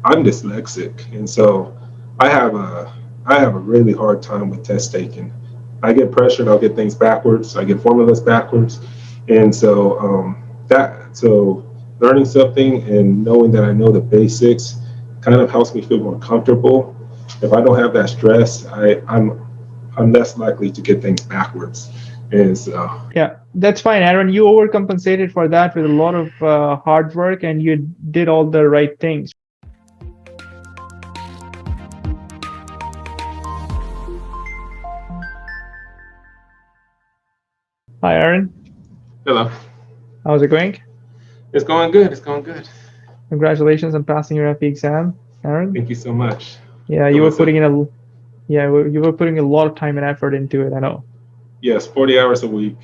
I'm dyslexic, and so I have a I have a really hard time with test taking. I get pressured, I'll get things backwards, I get formulas backwards, and so learning something and knowing that I know the basics kind of helps me feel more comfortable. If I don't have that stress, I'm less likely to get things backwards, and so Yeah, that's fine, Aaron. You overcompensated for that with a lot of hard work, and you did all the right things. Hi, Aaron. hello. How's it going? It's going good. It's going good. Congratulations on passing your FE exam, Aaron. Thank you so much. Yeah, How you were was it? putting in a yeah, you were putting a lot of time and effort into it. I know. Yes, 40 hours a week,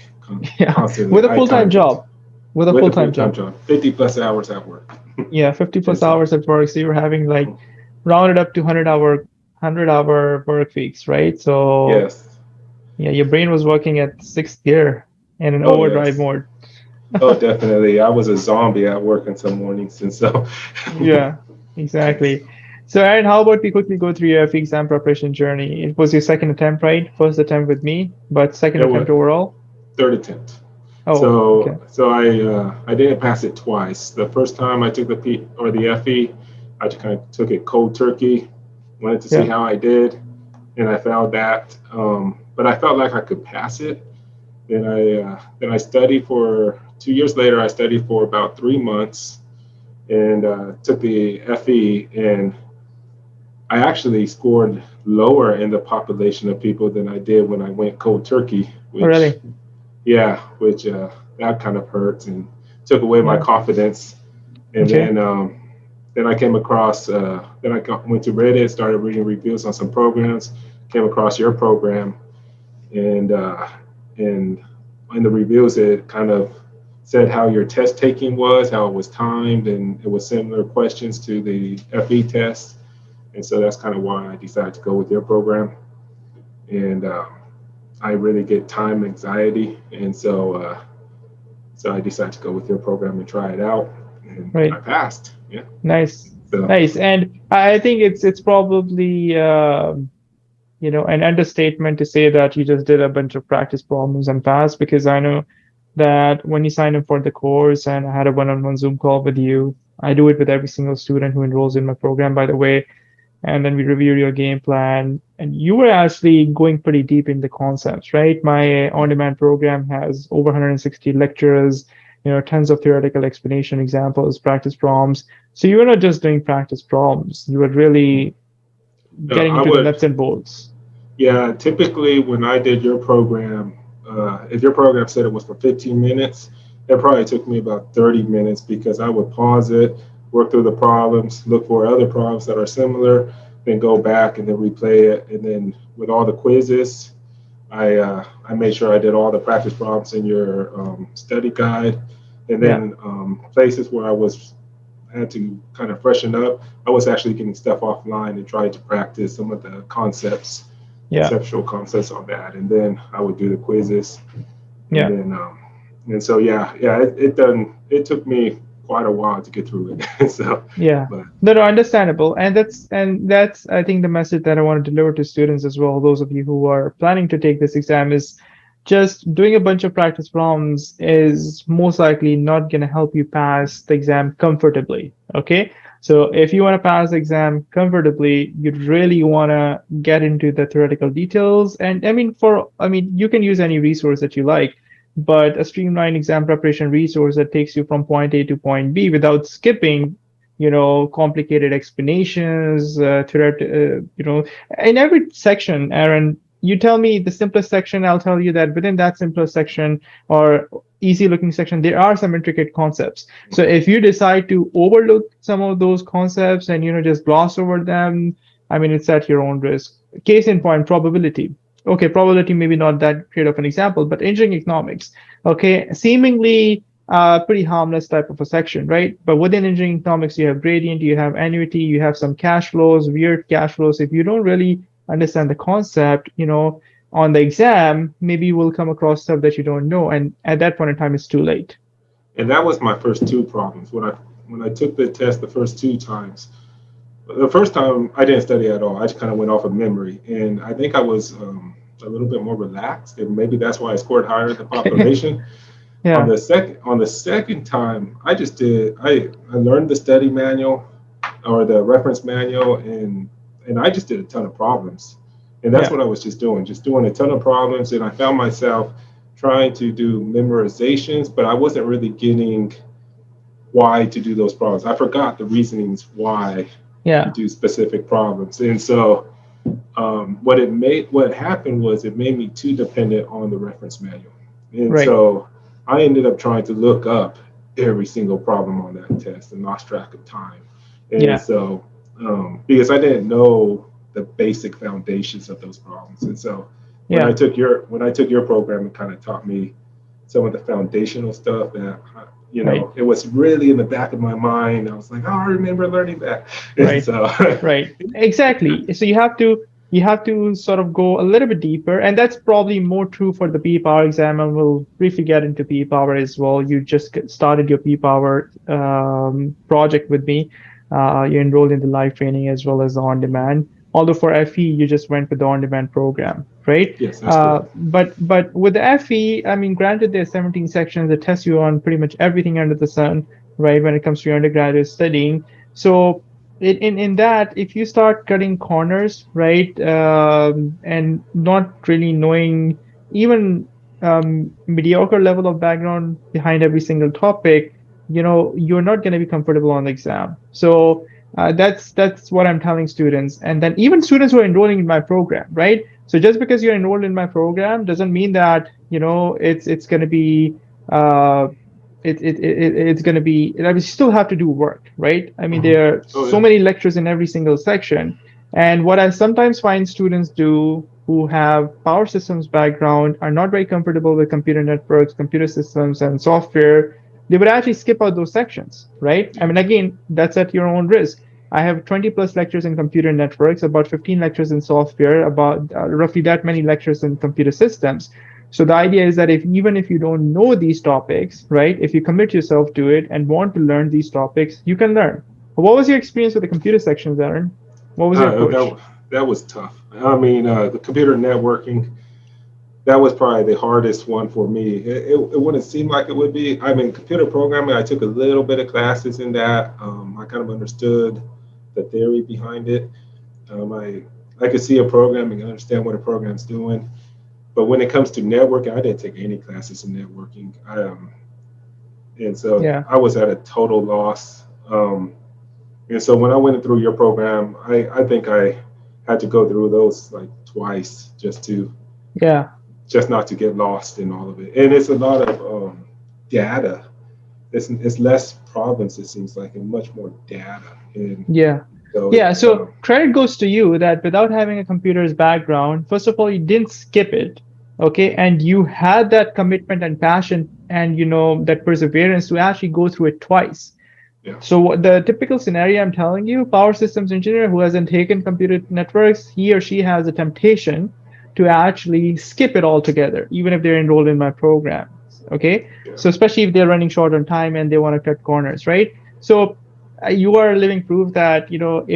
Yeah, constantly. with a I full-time timed it job. With a with a full-time full-time job. job, 50 plus hours at work. Yeah, 50 And plus so, hours at work. So you were having like rounded up to 100-hour work weeks, right? So yes. yeah, your brain was working at sixth gear in an Oh, overdrive yes. mode. Oh, definitely. I was a zombie at work in some mornings. And so, Yeah, yes. exactly. So, Aaron, how about we quickly go through your FE exam preparation journey? It was your second attempt, right? First attempt with me, but second It was attempt overall. third attempt. Oh, okay. So I didn't pass it twice. The first time I took the FE, I just kind of took it cold turkey, wanted to see Yeah, how I did, and I failed that. But I felt like I could pass it. Then I studied for 2 years later. I studied for about 3 months and took the FE, and I actually scored lower in the population of people than I did when I went cold turkey, oh, which really? yeah, which that kind of hurts and took away my Yeah. confidence. And Okay. then I came across went to Reddit, started reading reviews on some programs, came across your program, and and in the reviews it kind of said how your test taking was, how it was timed, and it was similar questions to the FE test, and so that's kind of why I decided to go with your program. And I really get time anxiety, and so I decided to go with your program and try it out, and I Right. passed. Yeah. Nice. So Nice. And I think it's probably an understatement to say that you just did a bunch of practice problems and passed, because I know that when you sign up for the course and I had a one-on-one Zoom call with you, I do it with every single student who enrolls in my program, by the way. And then we review your game plan. And you were actually going pretty deep in the concepts, right? My on-demand program has over 160 lectures, tons of theoretical explanation, examples, practice problems. So you were not just doing practice problems, you were really getting I into the would, nuts and bolts. yeah. Typically, when I did your program, if your program said it was for 15 minutes, it probably took me about 30 minutes because I would pause it, work through the problems, look for other problems that are similar, then go back and then replay it, and then with all the quizzes, I made sure I did all the practice problems in your study guide, and Yeah, then places where I had to kind of freshen up. I was actually getting stuff offline and trying to practice some of the yeah, conceptual concepts on that, and then I would do the quizzes, and yeah. then and so it took me quite a while to get through it. So, Yeah. but No, no, understandable. And that's I think the message that I want to deliver to students as well, those of you who are planning to take this exam, is just doing a bunch of practice problems is most likely not going to help you pass the exam comfortably. Okay? So if you want to pass the exam comfortably, you'd really want to get into the theoretical details. And I mean, you can use any resource that you like, but a streamlined exam preparation resource that takes you from point A to point B without skipping, complicated explanations, in every section, Aaron, you tell me the simplest section, I'll tell you that within that simplest section or easy looking section, there are some intricate concepts. So if you decide to overlook some of those concepts and, just gloss over them, I mean, it's at your own risk. Case in point, probability. Okay, probability maybe not that great of an example, but engineering economics, okay, seemingly pretty harmless type of a section, right? But within engineering economics, you have gradient, you have annuity, you have some cash flows, weird cash flows. If you don't really understand the concept, on the exam, maybe you will come across stuff that you don't know. And at that point in time, it's too late. and that was my first two problems when I took the test the first two times. The first time I didn't study at all. I just kind of went off of memory, and I think I was a little bit more relaxed, and maybe that's why I scored higher than the Okay. population. Yeah. On the second time, I learned the study manual or the reference manual, and I just did a ton of problems, and that's Yeah. what I was just doing a ton of problems, and I found myself trying to do memorizations, but I wasn't really getting why to do those problems. I forgot the reasonings why to Yeah. do specific problems. And so what happened was it made me too dependent on the reference manual. And Right. so I ended up trying to look up every single problem on that test and lost track of time. And Yeah. so because I didn't know the basic foundations of those problems. And so Yeah. when I took your program, it kind of taught me some of the foundational stuff that Right. it was really in the back of my mind. I was like, oh, I remember learning that. And Right. so Right. Exactly. So you have to sort of go a little bit deeper, and that's probably more true for the P Power exam, and we'll briefly get into P Power as well. You just started your P Power project with me. You enrolled in the live training as well as the on-demand. Although for FE, you just went with the on-demand program, right? yes, that's correct. But with the FE, I mean, granted, there's 17 sections that test you on pretty much everything under the sun, right? When it comes to your undergraduate studying, so in that, if you start cutting corners, right, and not really knowing even mediocre level of background behind every single topic, you're not going to be comfortable on the exam. So that's what I'm telling students, and then even students who are enrolling in my program, right? So just because you're enrolled in my program doesn't mean that it's going to be uh, it's going to be, I mean, you still have to do work, right? I mean, Hmm. there are Oh so yeah. many lectures in every single section. And what I sometimes find students do who have power systems background are not very comfortable with computer networks, computer systems, and software. They would actually skip out those sections, right? I mean, Yes. again, that's at your own risk. I have 20 plus lectures in computer networks, about 15 lectures in software, about roughly that many lectures in computer systems. So the idea is that if even if you don't know these topics, right, if you commit yourself to it and want to learn these topics, you can learn. What was your experience with the computer sections, Aaron? What was your approach? That was tough. I mean, the computer networking, that was probably the hardest one for me. It wouldn't seem like it would be. I mean, computer programming, I took a little bit of classes in that. I kind of understood the theory behind it. I could see a program and understand what a program's doing. But when it comes to networking, I didn't take any classes in networking. And so Yeah. I was at a total loss. And so when I went through your program, I think I had to go through those like twice Yeah. just not to get lost in all of it. And it's a lot of data. It's less problems, it seems like, and much more data. And Yeah. so Yeah. So credit goes to you that without having a computer's background, first of all, you didn't skip it. Okay. And you had that commitment and passion and, that perseverance to actually go through it twice. yeah, So the typical scenario I'm telling you, power systems engineer who hasn't taken computer networks, he or she has a temptation to actually skip it altogether, even if they're enrolled in my program. Okay. yeah, So especially if they're running short on time and they want to cut corners, right? So you are living proof that,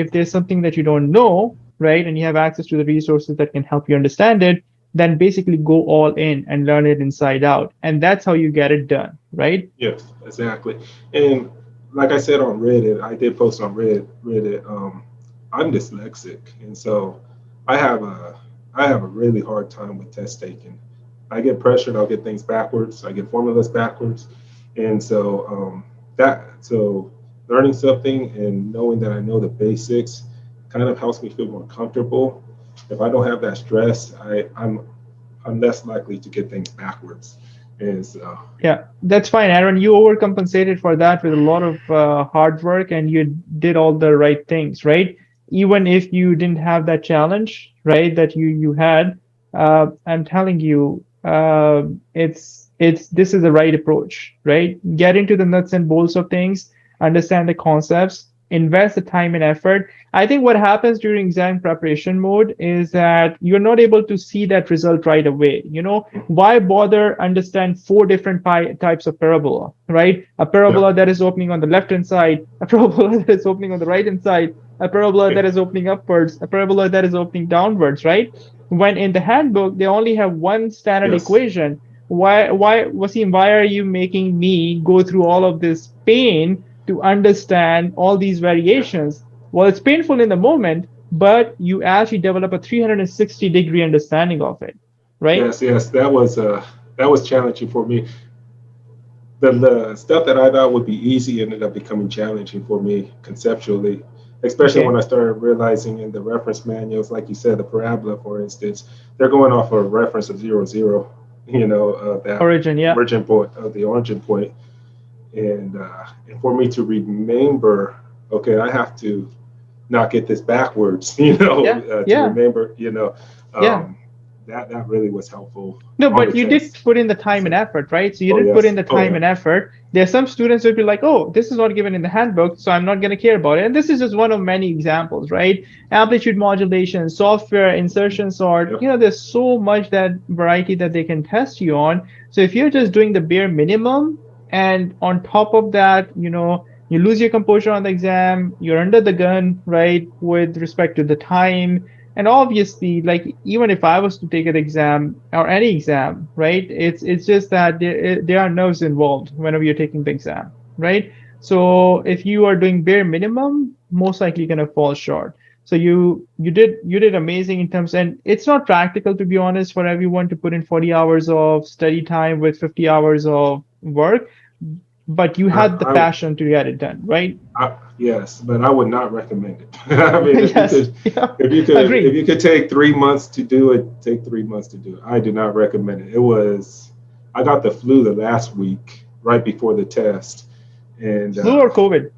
if there's something that you don't know, right, and you have access to the resources that can help you understand it, then basically go all in and learn it inside out. And that's how you get it done, right? yes, exactly. And like I said on Reddit, I did post on Reddit. I'm dyslexic, and so I have a I have a really hard time with test taking. I get pressured. I'll get things backwards. I get formulas backwards, and so so learning something and knowing that I know the basics kind of helps me feel more comfortable. If I don't have that stress, I'm less likely to get things backwards, and so Yeah, that's fine, Aaron. You overcompensated for that with a lot of hard work and you did all the right things, right? Even if you didn't have that challenge, right, that you had, I'm telling you, it's this is the right approach, right? Get into the nuts and bolts of things, understand the concepts, invest the time and effort. I think what happens during exam preparation mode is that you're not able to see that result right away. Why bother understand four different types of parabola, right? A Yeah. parabola that is opening on the left hand side, a parabola that is opening on the right hand side, a parabola that is opening upwards, a parabola that is opening downwards, right? When in the handbook they only have one standard Yes. equation. Why, Wasim, why are you making me go through all of this pain to understand all these Yeah. variations? Well, it's painful in the moment, but you actually develop a 360-degree understanding of it, right? Yes. Yes. That was challenging for me. The stuff that I thought would be easy ended up becoming challenging for me conceptually, especially when Okay. I started realizing in the reference manuals, like you said, the parabola, for instance, they're going off a reference of 0, 0, that Origin, yeah. origin point of the origin point, and for me to remember, okay, I have to not get this backwards, Yeah, to yeah, remember, yeah. um, that really was helpful No, on the but you did test. put in the time and So, effort, right? So you oh did put in yes, the oh time yeah, and effort. There are some students who would be like, oh, this is not given in the handbook, so I'm not going to care about it. And this is just one of many examples, right? Amplitude modulation, software, insertion sort. yep. There's so much that variety that they can test you on. So if you're just doing the bare minimum, and on top of that, you lose your composure on the exam, you're under the gun, right, with respect to the time, and obviously, like, even if I was to take an exam or any exam, right, it's just that there are nerves involved whenever you're taking the exam, right? So if you are doing bare minimum, most likely you're gonna fall short. So you did amazing in terms, and it's not practical, to be honest, for everyone to put in 40 hours of study time with 50 hours of work, but you had the I, passion to get it done, right? yes, but I would not recommend it. I mean, Yes, yeah, if agree. you could take 3 months to do it, take 3 months to do it. I do not recommend it. I got the flu the last week right before the test, and Flu or COVID?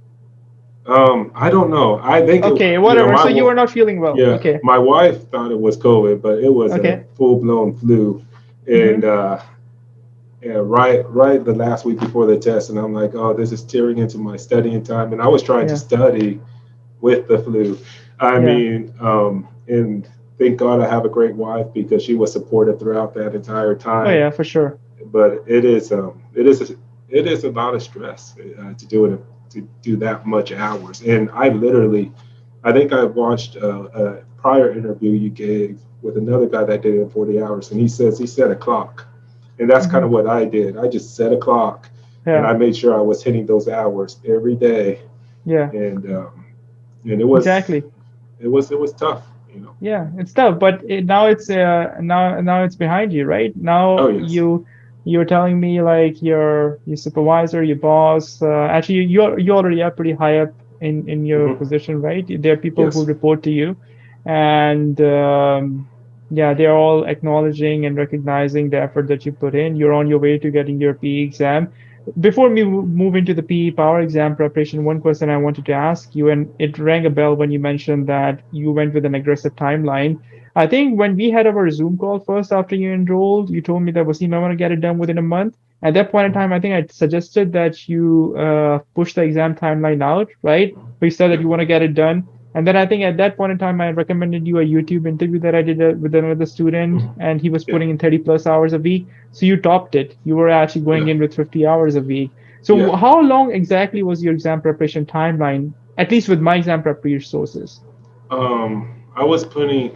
I don't know. I think it, Okay, whatever. So you were not feeling well. yeah, Okay. my wife thought it was COVID, but it was a Okay. full blown flu, and Hmm. yeah, right the last week before the test, and I'm like, oh, this is tearing into my studying time, and I was trying to Yeah. study with the flu. I Yeah. mean, and thank God I have a great wife because she was supportive throughout that entire Oh time. yeah, for sure. But it is a lot of stress to do it to do that much hours. And I think I watched a prior interview you gave with another guy that did it in 40 hours, and he set a clock, and that's kind Hmm. of what I did. I just set a clock, and Yeah. I made sure I was hitting those hours every day, Yeah. and Exactly. it was tough, you know. Yeah, it's tough, but now it's behind you, right? Oh Now yes. you're telling me like your supervisor, your boss, actually you already are pretty high up in your Hmm. position, right? There are people who Yes. report to you, and yeah, they're all acknowledging and recognizing the effort that you put in. You're on your way to getting your PE exam. Before we move into the PE power exam preparation, one question I wanted to ask you, and it rang a bell when you mentioned that you went with an aggressive timeline. I think when we had our Zoom call first after you enrolled, you told me that Wasim, I want to get it done within a month. At that point in time, I think I suggested that you push the exam timeline out, right? But you said that Yeah. you want to get it done. And then I think at that point in time, I recommended you a YouTube interview that I did with another student, Mhm. and he was Yeah. putting in 30 plus hours a week. So you topped it. You were actually going Yeah. in with 50 hours a week. So Yeah. how long exactly was your exam preparation timeline, at least with my exam prep resources? I was putting.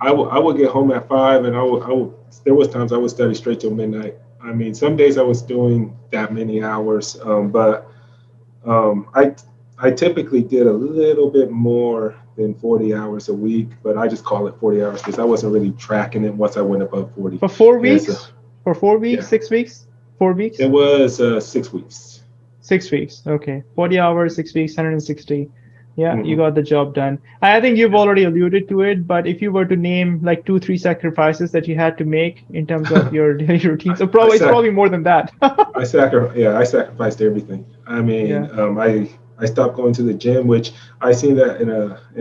I would get home at 5, and I would. There was times I would study straight till midnight. I mean, some days I was doing that many hours, but um, I I typically did a little bit more than 40 hours a week, but I just call it 40 hours because I wasn't really tracking it once I went above 40. For four And so, weeks? For 4 weeks, yeah, 6 weeks? Four it weeks? was 6 weeks. 6 weeks. Okay. 40 hours, 6 weeks, 160. Yeah, you Hmm. got the job done. I think you've Yeah. already alluded to it, but if you were to name like two, three sacrifices that you had to make in terms of your daily routine, so I probably it's said probably more than that. I sacrificed everything. I mean, Yeah. I stopped going to the gym, which I seen that in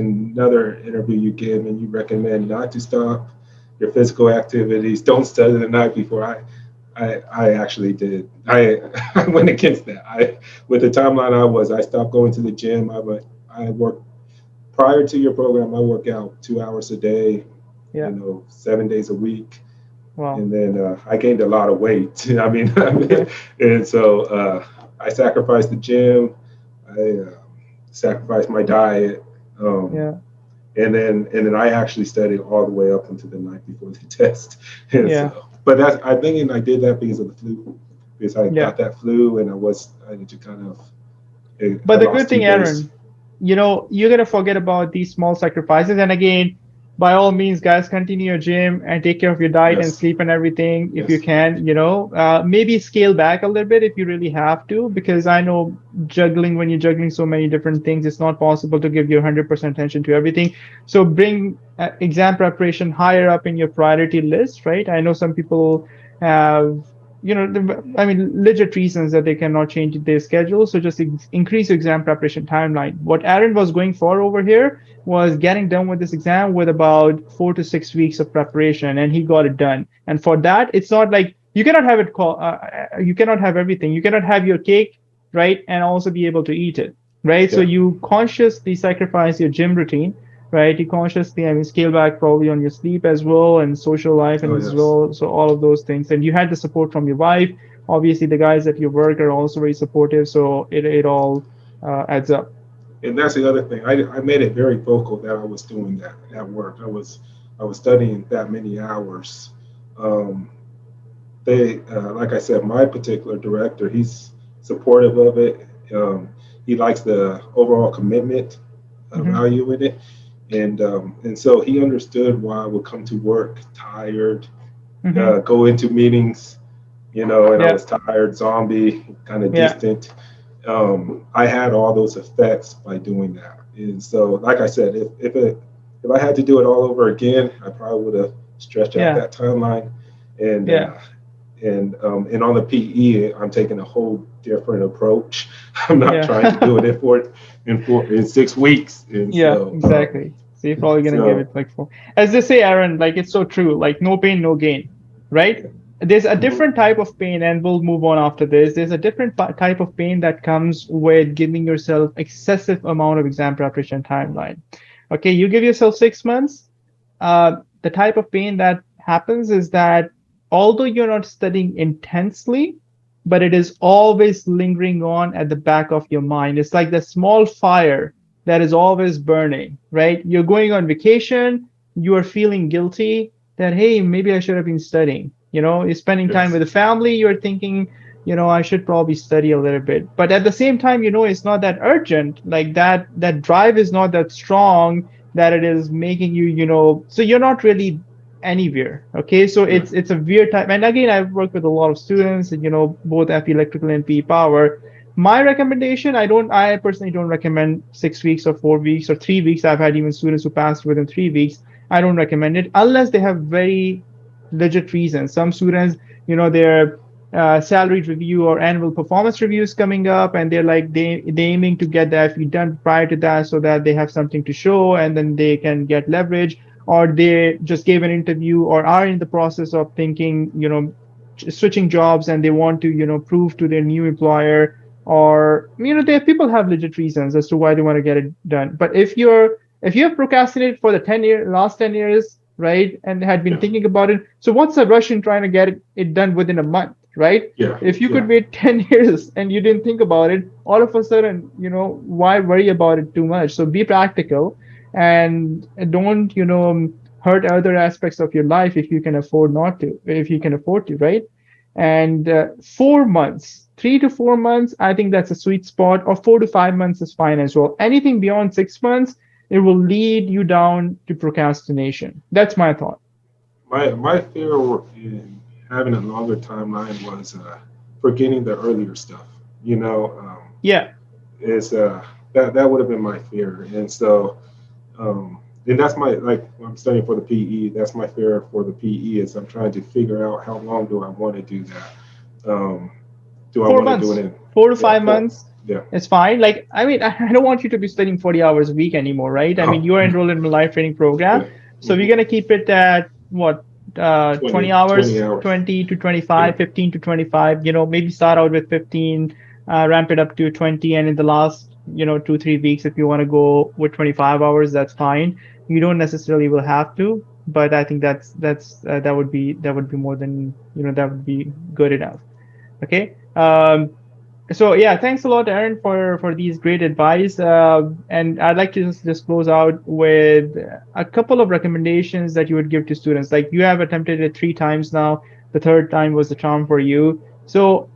another interview you gave, and you recommend not to stop your physical activities. Don't study the night before. I actually did. I went against that. With the timeline I stopped going to the gym. I worked prior to your program. I work out 2 hours a day, Yeah. 7 days a week, Wow. and then I gained a lot of weight. I mean, Okay. and so I sacrificed the gym. I sacrificed my diet. Um, Yeah. and then I actually studied all the way up until the night before the test. And Yeah. so, but that's I think I did that because of the flu, because I Yeah. got that flu and I need to kind of I But the good lost two thing, days. Aaron, you're gonna forget about these small sacrifices. And again, by all means, guys, continue your gym and take care of your diet and Yes, sleep and everything if you yes, can. Maybe scale back a little bit if you really have to, because I know juggling when you're juggling so many different things, it's not possible to give your 100% attention to everything. So bring exam preparation higher up in your priority list, right? I know some people have I mean, legit reasons that they cannot change their schedule. So just increase your exam preparation timeline. What Aaron was going for over here was getting done with this exam with about 4 to 6 weeks of preparation, and he got it done. And for that, it's not like you cannot have it call. You cannot have everything. You cannot have your cake, right, and also be able to eat it, right? So yeah. you consciously sacrifice your gym routine, right? You consciously, I mean, scale back probably on your sleep as well and social life and Oh as yes. well. So all of those things. And you had the support from your wife. Obviously, the guys at your work are also very supportive. So it all adds up. And that's the other thing. I made it very vocal that I was doing that at work. I was studying that many hours. Um, like I said, my particular director, he's supportive of it. Um, he likes the overall commitment Hmm. value in it, and so he understood why I would come to work tired, Hmm. go into meetings, and I Yeah. was tired, zombie, kind of Yeah. distant. I had all those effects by doing that, and so, like I said, if I had to do it all over again, I probably would have stretched out Yeah. that timeline, and Yeah. and on the PE, I'm taking a whole different approach. I'm not trying to Yeah. do it in 6 weeks, and Yeah, so exactly. So you're probably gonna give so it like four. As they say, Aaron, like it's so true. Like no pain, no gain, right? There's a mhm, different type of pain, and we'll move on after this. There's a different type of pain that comes with giving yourself excessive amount of exam preparation timeline. Okay, you give yourself 6 months. The type of pain that happens is that although you're not studying intensely, but it is always lingering on at the back of your mind. It's like the small fire that is always burning, right? You're going on vacation, you are feeling guilty that, hey, maybe I should have been studying. You're spending time with yes, the family, you're thinking, I should probably study a little bit. But at the same time, it's not that urgent. Like that drive is not that strong that it is making you, so you're not really anywhere. Okay, so yeah, it's a weird time. And again, I've worked with a lot of students, and both FE electrical and PE power. My recommendation, I personally don't recommend 6 weeks or 4 weeks or 3 weeks. I've had even students who passed within 3 weeks. I don't recommend it unless they have very legit reasons. Some students, their salary review or annual performance reviews coming up, and they're like they aiming to get the FE done prior to that so that they have something to show and then they can get leverage, or they just gave an interview or are in the process of thinking, switching jobs, and they want to, prove to their new employer, or people have legit reasons as to why they want to get it done. But if you have procrastinated for the last 10 years, right, and had been yeah, thinking about it, so what's the rush in trying to get it done within a month, right? yeah, If you could yeah. wait 10 years and you didn't think about it, all of a sudden, why worry about it too much? So be practical, and don't, hurt other aspects of your life if you can afford not to, if you can afford to, right? And 4 months, 3 to 4 months, I think that's a sweet spot, or 4 to 5 months is fine as well. Anything beyond 6 months, it will lead you down to procrastination. That's my thought. My fear in having a longer timeline was forgetting the earlier stuff. You know, Yeah. is that would have been my fear, and so and that's my like when I'm studying for the PE. That's my fear for the PE is I'm trying to figure out how long do I want to do that. Do I four want to do it months, in four to yeah five four months yeah is fine. Like, I mean, I don't want you to be studying 40 hours a week anymore, right? I mean, oh you are enrolled in a life training program. yeah So we're hmm going to keep it at what? 20 20 hours, hours. 20 to Yeah. 25, 15 to 25, maybe start out with 15, ramp it up to 20, and in the last, 2, 3 weeks, if you want to go with 25 hours, that's fine. You don't necessarily will have to, but I think that would be more than, that would be good enough. Okay. So yeah, thanks a lot, Aaron, for these great advice. And I'd like to just close out with a couple of recommendations that you would give to students. Like you have attempted it 3 times now. The third time was the charm for you. So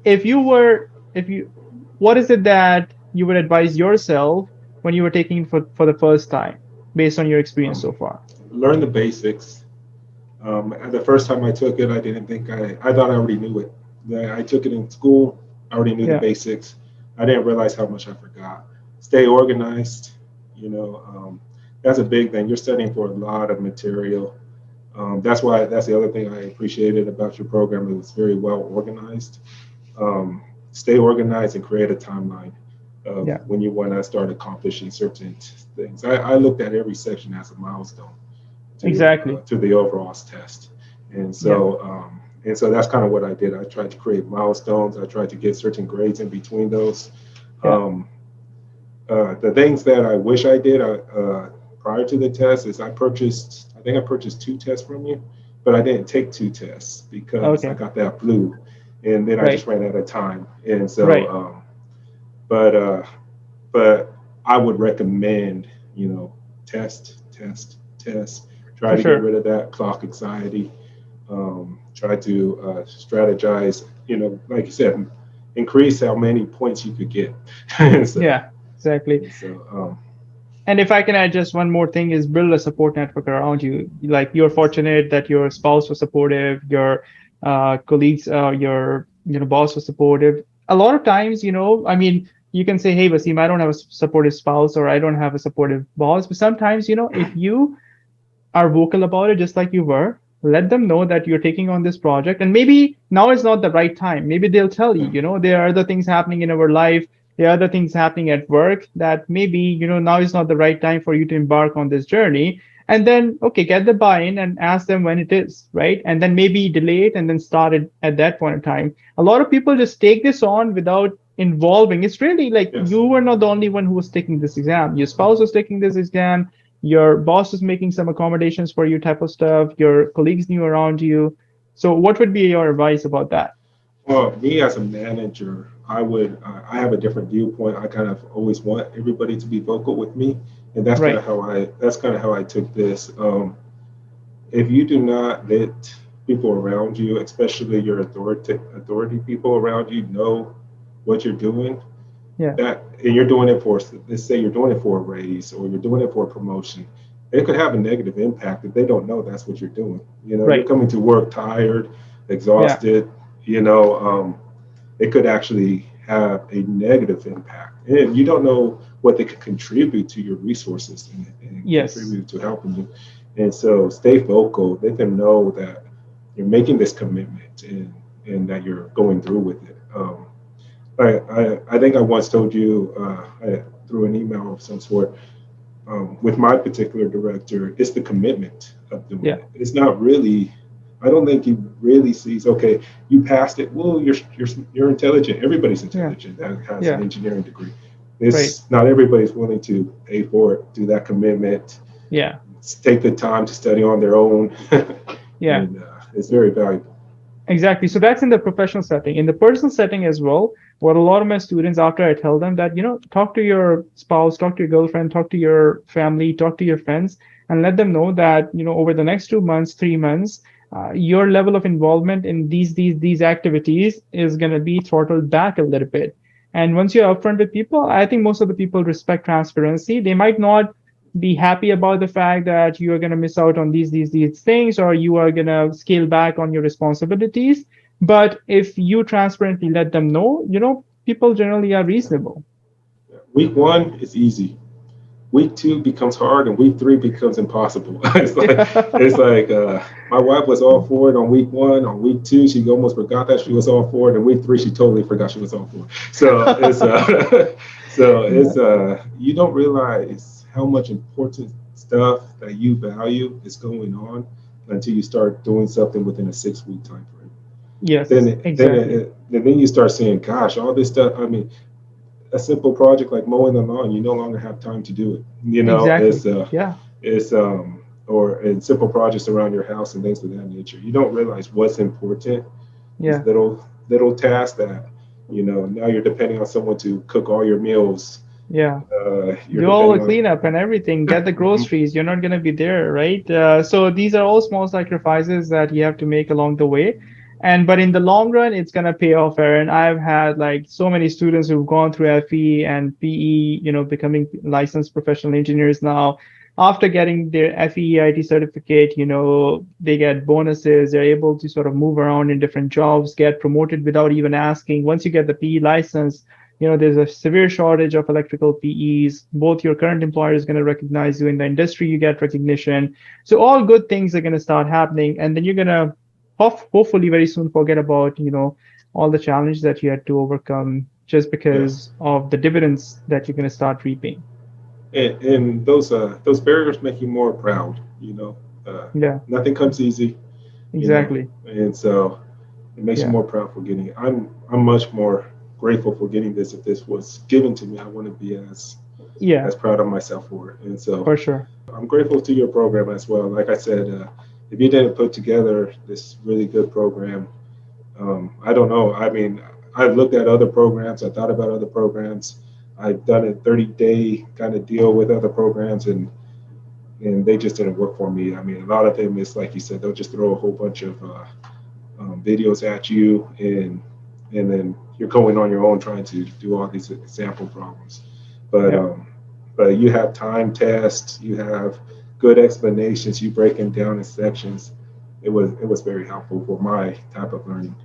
what is it that you would advise yourself when you were taking it for the first time, based on your experience Um, so far? Learn the basics. The first time I took it, I didn't think I thought I already knew it. I took it in school. I already knew the Yeah, basics. I didn't realize how much I forgot. Stay organized. You know, that's a big thing. You're studying for a lot of material. That's the other thing I appreciated about your program. It was very well organized. Stay organized and create a timeline of yeah, when you want to start accomplishing certain things. I looked at every section as a milestone exactly. to the overall test, and Yeah, so that's kind of what I did. I tried to create milestones. I tried to get certain grades in between those. yeah. Um, the things that I wish I did prior to the test is I think I purchased 2 tests from you, but I didn't take 2 tests because I Okay. got that flu, and then I just Right. ran out of time. And so, Right. but but I would recommend, test, test, test. Try For to get sure. rid of that clock anxiety. Try to strategize. Like you said, increase how many points you could get. so, Yeah. Exactly. so And if I can add just one more thing, is build a support network around you. Like you're fortunate that your spouse was supportive, your colleagues, your boss was supportive. A lot of times, I mean, you can say, "Hey, Vasim, I don't have a supportive spouse, or I don't have a supportive boss." But sometimes, if you are vocal about it, just like you were, let them know that you're taking on this project, and maybe now is not the right time. Maybe they'll tell you, yeah, there are other things happening in our life, there are other things happening at work, that maybe, now is not the right time for you to embark on this journey. And then, okay, get the buy-in and ask them when it is, right? And then maybe delay it and then start it at that point in time. A lot of people just take this on without involving. It's really like yes. you were not the only one who was taking this exam. Your spouse was taking this exam, your boss is making some accommodations for you, type of stuff, your colleagues knew around you. So what would be your advice about that? Well, me as a manager, I have a different viewpoint. I kind of always want everybody to be vocal with me, and Right. that's kind of how I took this. If you do not let people around you, especially your authority people around you, know what you're doing, Yeah. and you're doing it for, let's say you're doing it for a raise or you're doing it for a promotion, it could have a negative impact if they don't know that's what you're doing. You're Right. coming to work tired, Yeah. exhausted. you know um, it could actually have a negative impact, and you don't know what they could contribute to your resources and Yes. contribute to helping you. And so stay vocal, let them know that you're making this commitment, and that you're going through with it. I think I once told you, through an email of some sort, with my particular director, it's the commitment of doing Yeah. it. It's not really. I don't think he really sees. Okay, you passed it. Well, you're intelligent. Everybody's Yeah. intelligent that has an Yeah. engineering degree. Right. It's not everybody's willing to pay for it, do that commitment, Yeah. take the time to study on their own, Yeah. and it's very valuable. Exactly. So that's in the professional setting. In the personal setting as well, what a lot of my students, after I tell them that, talk to your spouse, talk to your girlfriend, talk to your family, talk to your friends, and let them know that, over the next 2 months, 3 months, your level of involvement in these activities is going to be throttled back a little bit. And once you're upfront with people, I think most of the people respect transparency. They might not be happy about the fact that you are going to miss out on these things, or you are going to scale back on your responsibilities. But if you transparently let them know, people generally are reasonable. Week one is easy. Week two becomes hard, and week three becomes impossible. It's like my wife was all for it on week one. On week two, she almost forgot that she was all for it, and week three, she totally forgot she was all for it. So it's Yeah. you don't realize how much important stuff that you value is going on until you start doing something within a 6 week time frame. Yes, exactly. And then you start saying, gosh, all this stuff. I mean, a simple project like mowing the lawn, you no longer have time to do it. You know, Exactly. Yeah. it's or in simple projects around your house and things of that nature. You don't realize what's important. These Yeah. little tasks that now you're depending on someone to cook all your meals. Yeah. You're Do all the depending on. cleanup and everything, get the Mhm. groceries. You're not going to be there, right? So these are all small sacrifices that you have to make along the way. But in the long run, it's going to pay off, Aaron. I've had like so many students who've gone through FE and PE, becoming licensed professional engineers now. After getting their FEIT certificate, they get bonuses. They're able to sort of move around in different jobs, get promoted without even asking. Once you get the PE license, there's a severe shortage of electrical PEs. Both your current employer is going to recognize you in the industry, you get recognition. So all good things are going to start happening, and then you're going to hopefully very soon forget about all the challenges that you had to overcome just Yeah, because of the dividends that you're going to start reaping. and those barriers make you more proud. Yeah, Nothing comes easy. exactly. And so it makes you Yeah, more proud for getting it. I'm much more grateful for getting this. If this was given to me, I wouldn't be yeah, as proud of myself for it. And so for sure. I'm grateful to your program as well. Like I said, if you didn't put together this really good program, I don't know. I mean, I've looked at other programs. I thought about other programs. I've done a 30-day kind of deal with other programs, and they just didn't work for me. I mean, a lot of them is like you said, they'll just throw a whole bunch of videos at you, and then you're going on your own trying to do all these example problems. But Yeah. um, but you have time tests, you have good explanations, you break them down in sections. It was very helpful for my type of learning,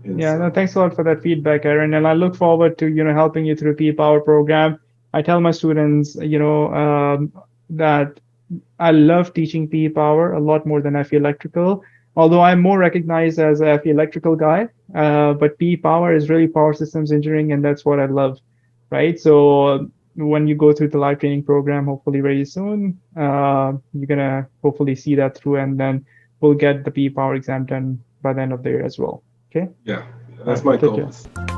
and Yeah, no, so thanks a lot for that feedback, Aaron. And I look forward to, helping you through P Power program. I tell my students, that I love teaching PE power a lot more than FE electrical, although I'm more recognized as a FE electrical guy. But PE power is really power systems engineering, and that's what I love, right? So when you go through the live training program, hopefully very soon, you're gonna hopefully see that through, and then we'll get the PE power exam done by the end of the year as well. Okay. yeah, All that's right. my Take goal. care.